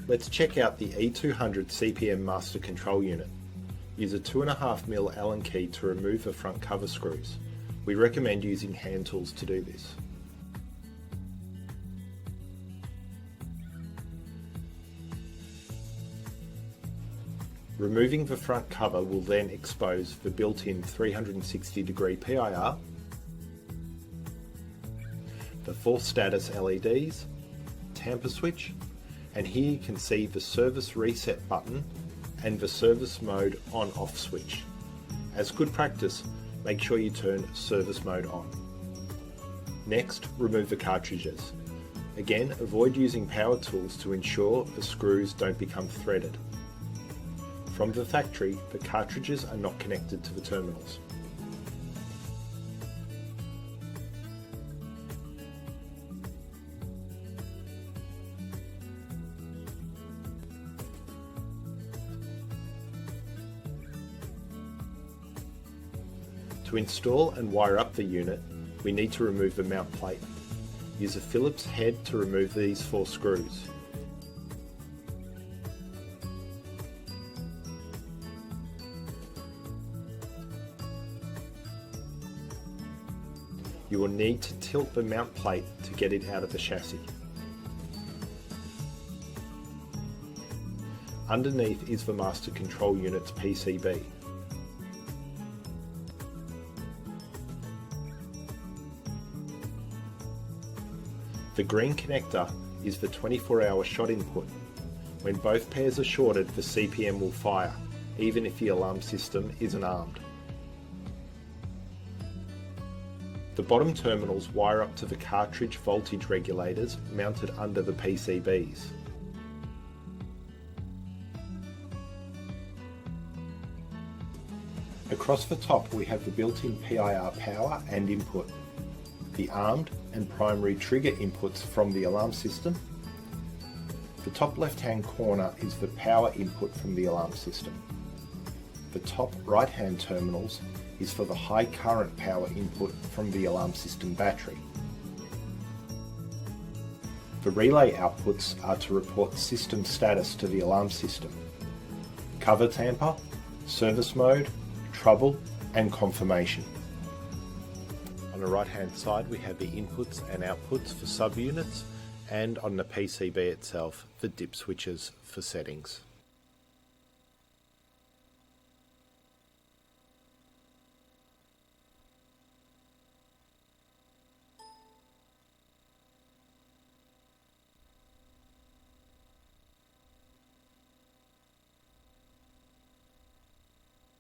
Let's check out the E200 CPM master control unit. Use a 2.5mm Allen key to remove the front cover screws. We recommend using hand tools to do this. Removing the front cover will then expose the built-in 360-degree PIR, the 4 status LEDs, tamper switch, and here you can see the service reset button and the service mode on-off switch. As good practice, make sure you turn service mode on. Next, remove the cartridges. Again, avoid using power tools to ensure the screws don't become threaded. From the factory, the cartridges are not connected to the terminals. To install and wire up the unit, we need to remove the mount plate. Use a Phillips head to remove these 4 screws. You will need to tilt the mount plate to get it out of the chassis. Underneath is the master control unit's PCB. The green connector is the 24-hour shot input. When both pairs are shorted, the CPM will fire, even if the alarm system isn't armed. The bottom terminals wire up to the cartridge voltage regulators mounted under the PCBs. Across the top we have the built-in PIR power and input, the armed and primary trigger inputs from the alarm system. The top left-hand corner is the power input from the alarm system. The top right-hand terminals is for the high current power input from the alarm system battery. The relay outputs are to report system status to the alarm system: cover tamper, service mode, trouble, and confirmation. On the right hand side we have the inputs and outputs for subunits, and on the PCB itself the dip switches for settings.